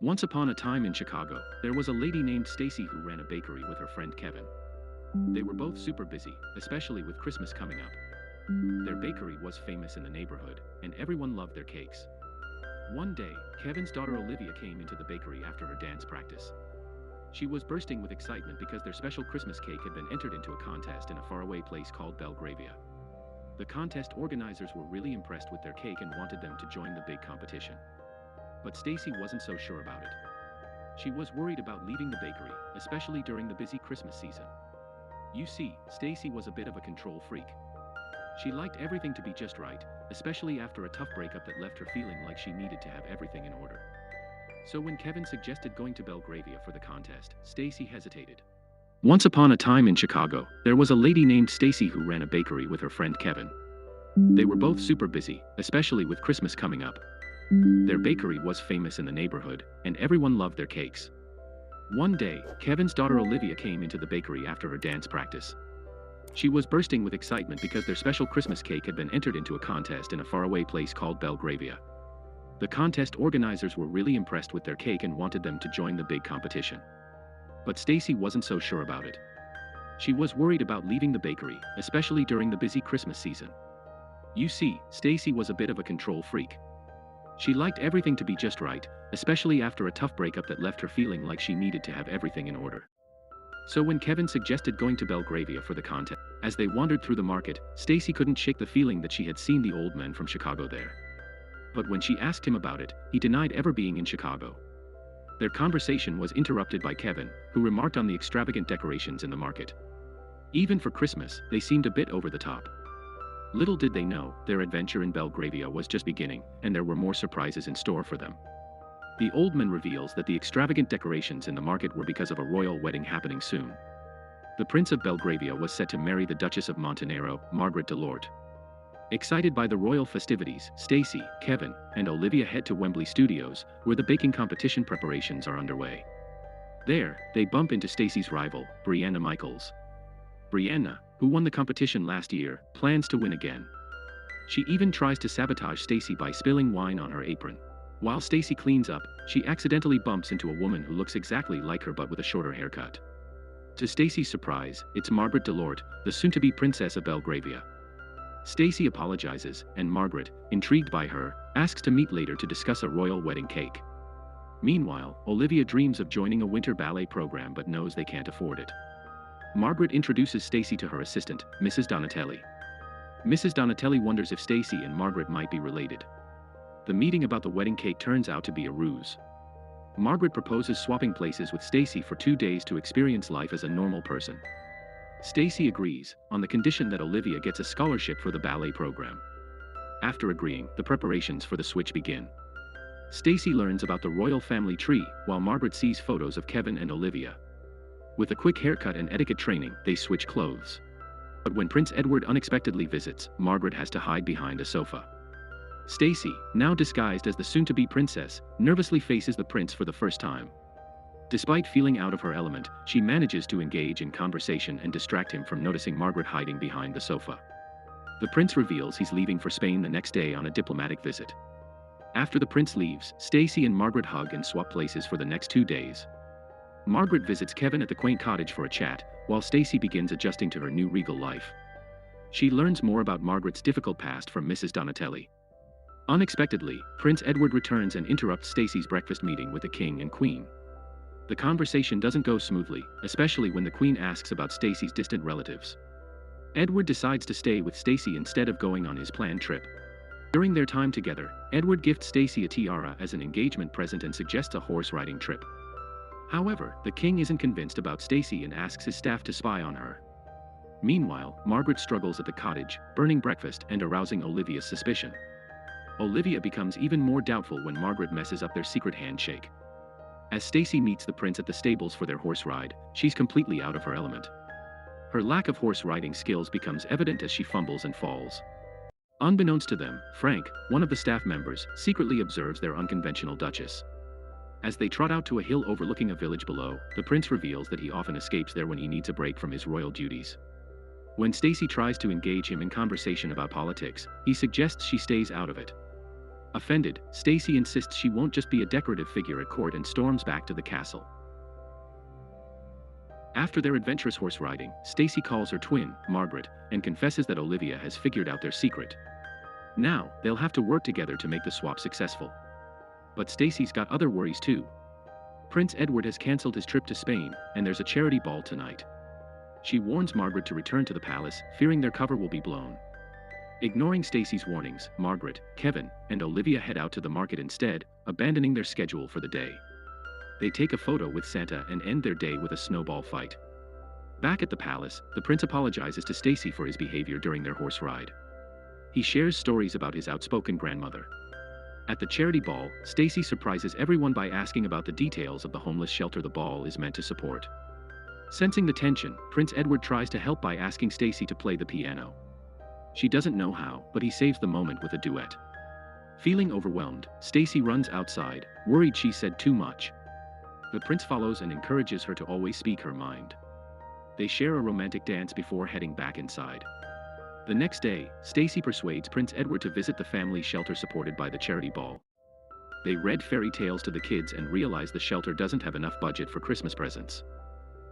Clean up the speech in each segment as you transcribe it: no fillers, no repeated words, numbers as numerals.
Once upon a time in Chicago, there was a lady named Stacy who ran a bakery with her friend Kevin. They were both super busy, especially with Christmas coming up. Their bakery was famous in the neighborhood, and everyone loved their cakes. One day, Kevin's daughter Olivia came into the bakery after her dance practice. She was bursting with excitement because their special Christmas cake had been entered into a contest in a faraway place called Belgravia. The contest organizers were really impressed with their cake and wanted them to join the big competition. But Stacy wasn't so sure about it. She was worried about leaving the bakery, especially during the busy Christmas season. You see, Stacy was a bit of a control freak. She liked everything to be just right, especially after a tough breakup that left her feeling like she needed to have everything in order. So when Kevin suggested going to Belgravia for the contest, Stacy hesitated. Once upon a time in Chicago, there was a lady named Stacy who ran a bakery with her friend Kevin. They were both super busy, especially with Christmas coming up. Their bakery was famous in the neighborhood, and everyone loved their cakes. One day, Kevin's daughter Olivia came into the bakery after her dance practice. She was bursting with excitement because their special Christmas cake had been entered into a contest in a faraway place called Belgravia. The contest organizers were really impressed with their cake and wanted them to join the big competition. But Stacy wasn't so sure about it. She was worried about leaving the bakery, especially during the busy Christmas season. You see, Stacy was a bit of a control freak. She liked everything to be just right, especially after a tough breakup that left her feeling like she needed to have everything in order. So when Kevin suggested going to Belgravia for the contest, as they wandered through the market, Stacy couldn't shake the feeling that she had seen the old man from Chicago there. But when she asked him about it, he denied ever being in Chicago. Their conversation was interrupted by Kevin, who remarked on the extravagant decorations in the market. Even for Christmas, they seemed a bit over the top. Little did they know, their adventure in Belgravia was just beginning, and there were more surprises in store for them. The old man reveals that the extravagant decorations in the market were because of a royal wedding happening soon. The Prince of Belgravia was set to marry the Duchess of Montenaro, Margaret Delacourt. Excited by the royal festivities, Stacy, Kevin, and Olivia head to Wembley Studios, where the baking competition preparations are underway. There, they bump into Stacy's rival, Brianna Michaels. Brianna, who won the competition last year, plans to win again. She even tries to sabotage Stacy by spilling wine on her apron. While Stacy cleans up, she accidentally bumps into a woman who looks exactly like her but with a shorter haircut. To Stacy's surprise, it's Margaret Delacourt, the soon-to-be Princess of Belgravia. Stacy apologizes, and Margaret, intrigued by her, asks to meet later to discuss a royal wedding cake. Meanwhile, Olivia dreams of joining a winter ballet program but knows they can't afford it. Margaret introduces Stacy to her assistant, Mrs. Donatelli. Mrs. Donatelli wonders if Stacy and Margaret might be related. The meeting about the wedding cake turns out to be a ruse. Margaret proposes swapping places with Stacy for 2 days to experience life as a normal person. Stacy agrees, on the condition that Olivia gets a scholarship for the ballet program. After agreeing, the preparations for the switch begin. Stacy learns about the royal family tree, while Margaret sees photos of Kevin and Olivia. With a quick haircut and etiquette training, they switch clothes. But when Prince Edward unexpectedly visits, Margaret has to hide behind a sofa. Stacy, now disguised as the soon-to-be princess, nervously faces the prince for the first time. Despite feeling out of her element, she manages to engage in conversation and distract him from noticing Margaret hiding behind the sofa. The prince reveals he's leaving for Spain the next day on a diplomatic visit. After the prince leaves, Stacy and Margaret hug and swap places for the next 2 days. Margaret visits Kevin at the quaint cottage for a chat, while Stacy begins adjusting to her new regal life. She learns more about Margaret's difficult past from Mrs. Donatelli. Unexpectedly, Prince Edward returns and interrupts Stacy's breakfast meeting with the king and queen. The conversation doesn't go smoothly, especially when the queen asks about Stacy's distant relatives. Edward decides to stay with Stacy instead of going on his planned trip. During their time together, Edward gifts Stacy a tiara as an engagement present and suggests a horse riding trip. However, the king isn't convinced about Stacy and asks his staff to spy on her. Meanwhile, Margaret struggles at the cottage, burning breakfast and arousing Olivia's suspicion. Olivia becomes even more doubtful when Margaret messes up their secret handshake. As Stacy meets the prince at the stables for their horse ride, she's completely out of her element. Her lack of horse riding skills becomes evident as she fumbles and falls. Unbeknownst to them, Frank, one of the staff members, secretly observes their unconventional Duchess. As they trot out to a hill overlooking a village below, the prince reveals that he often escapes there when he needs a break from his royal duties. When Stacy tries to engage him in conversation about politics, he suggests she stays out of it. Offended, Stacy insists she won't just be a decorative figure at court and storms back to the castle. After their adventurous horse riding, Stacy calls her twin, Margaret, and confesses that Olivia has figured out their secret. Now, they'll have to work together to make the swap successful. But Stacy's got other worries too. Prince Edward has cancelled his trip to Spain, and there's a charity ball tonight. She warns Margaret to return to the palace, fearing their cover will be blown. Ignoring Stacy's warnings, Margaret, Kevin, and Olivia head out to the market instead, abandoning their schedule for the day. They take a photo with Santa and end their day with a snowball fight. Back at the palace, the prince apologizes to Stacy for his behavior during their horse ride. He shares stories about his outspoken grandmother. At the charity ball, Stacy surprises everyone by asking about the details of the homeless shelter the ball is meant to support. Sensing the tension, Prince Edward tries to help by asking Stacy to play the piano. She doesn't know how, but he saves the moment with a duet. Feeling overwhelmed, Stacy runs outside, worried she said too much. The prince follows and encourages her to always speak her mind. They share a romantic dance before heading back inside. The next day, Stacy persuades Prince Edward to visit the family shelter supported by the charity ball. They read fairy tales to the kids and realize the shelter doesn't have enough budget for Christmas presents.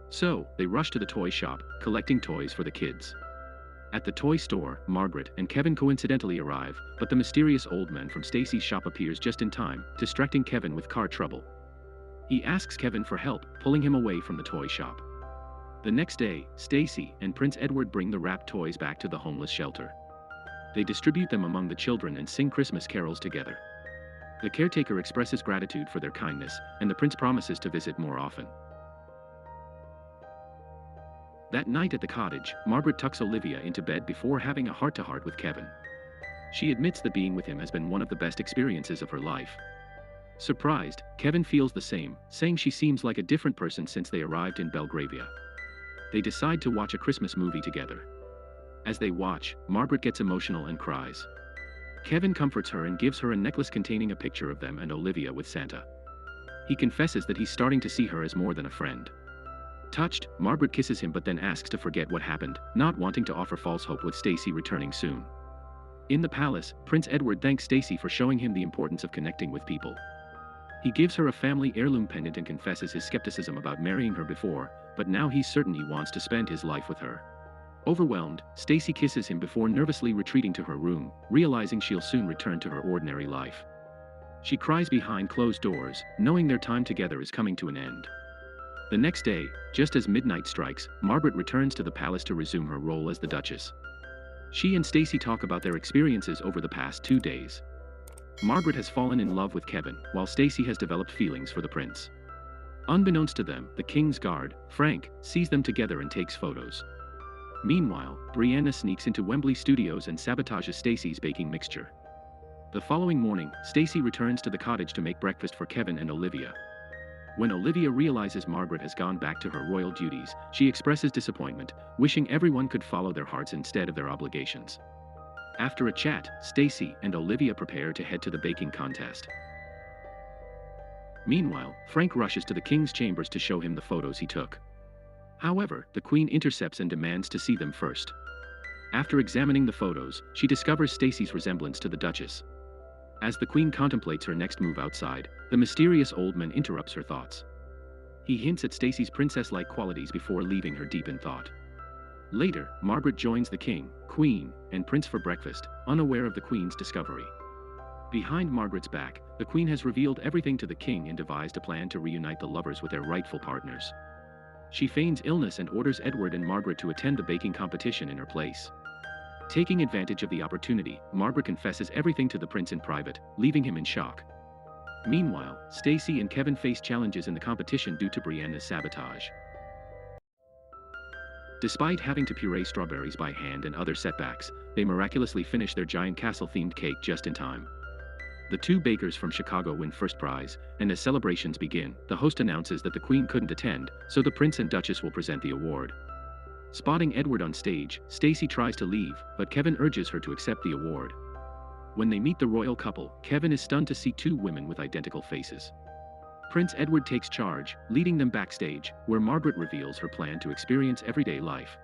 So, they rush to the toy shop, collecting toys for the kids. At the toy store, Margaret and Kevin coincidentally arrive, but the mysterious old man from Stacy's shop appears just in time, distracting Kevin with car trouble. He asks Kevin for help, pulling him away from the toy shop. The next day, Stacy and Prince Edward bring the wrapped toys back to the homeless shelter. They distribute them among the children and sing Christmas carols together. The caretaker expresses gratitude for their kindness, and the prince promises to visit more often. That night at the cottage, Margaret tucks Olivia into bed before having a heart-to-heart with Kevin. She admits that being with him has been one of the best experiences of her life. Surprised, Kevin feels the same, saying she seems like a different person since they arrived in Belgravia. They decide to watch a Christmas movie together. As they watch, Margaret gets emotional and cries. Kevin comforts her and gives her a necklace containing a picture of them and Olivia with Santa. He confesses that he's starting to see her as more than a friend. Touched, Margaret kisses him but then asks to forget what happened, not wanting to offer false hope with Stacy returning soon. In the palace, Prince Edward thanks Stacy for showing him the importance of connecting with people. He gives her a family heirloom pendant and confesses his skepticism about marrying her before, but now he's certain he wants to spend his life with her. Overwhelmed, Stacy kisses him before nervously retreating to her room, realizing she'll soon return to her ordinary life. She cries behind closed doors, knowing their time together is coming to an end. The next day, just as midnight strikes, Margaret returns to the palace to resume her role as the Duchess. She and Stacy talk about their experiences over the past 2 days. Margaret has fallen in love with Kevin, while Stacy has developed feelings for the prince. Unbeknownst to them, the king's guard, Frank, sees them together and takes photos. Meanwhile, Brianna sneaks into Wembley Studios and sabotages Stacy's baking mixture. The following morning, Stacy returns to the cottage to make breakfast for Kevin and Olivia. When Olivia realizes Margaret has gone back to her royal duties, she expresses disappointment, wishing everyone could follow their hearts instead of their obligations. After a chat, Stacy and Olivia prepare to head to the baking contest. Meanwhile, Frank rushes to the king's chambers to show him the photos he took. However, the queen intercepts and demands to see them first. After examining the photos, she discovers Stacy's resemblance to the Duchess. As the queen contemplates her next move outside, the mysterious old man interrupts her thoughts. He hints at Stacy's princess-like qualities before leaving her deep in thought. Later, Margaret joins the king, queen, and prince for breakfast, unaware of the queen's discovery. Behind Margaret's back, the queen has revealed everything to the king and devised a plan to reunite the lovers with their rightful partners. She feigns illness and orders Edward and Margaret to attend the baking competition in her place. Taking advantage of the opportunity, Margaret confesses everything to the prince in private, leaving him in shock. Meanwhile, Stacy and Kevin face challenges in the competition due to Brianna's sabotage. Despite having to puree strawberries by hand and other setbacks, they miraculously finish their giant castle-themed cake just in time. The 2 bakers from Chicago win first prize, and as celebrations begin, the host announces that the queen couldn't attend, so the prince and duchess will present the award. Spotting Edward on stage, Stacy tries to leave, but Kevin urges her to accept the award. When they meet the royal couple, Kevin is stunned to see 2 women with identical faces. Prince Edward takes charge, leading them backstage, where Margaret reveals her plan to experience everyday life.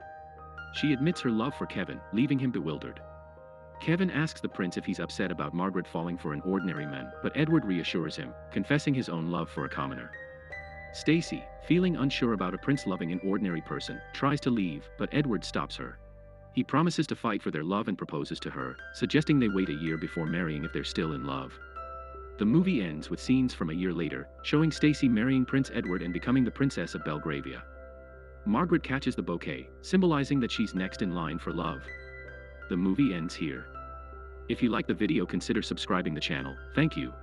She admits her love for Kevin, leaving him bewildered. Kevin asks the prince if he's upset about Margaret falling for an ordinary man, but Edward reassures him, confessing his own love for a commoner. Stacy, feeling unsure about a prince loving an ordinary person, tries to leave, but Edward stops her. He promises to fight for their love and proposes to her, suggesting they wait a year before marrying if they're still in love. The movie ends with scenes from a year later, showing Stacy marrying Prince Edward and becoming the Princess of Belgravia. Margaret catches the bouquet, symbolizing that she's next in line for love. The movie ends here. If you like the video, consider subscribing the channel. Thank you.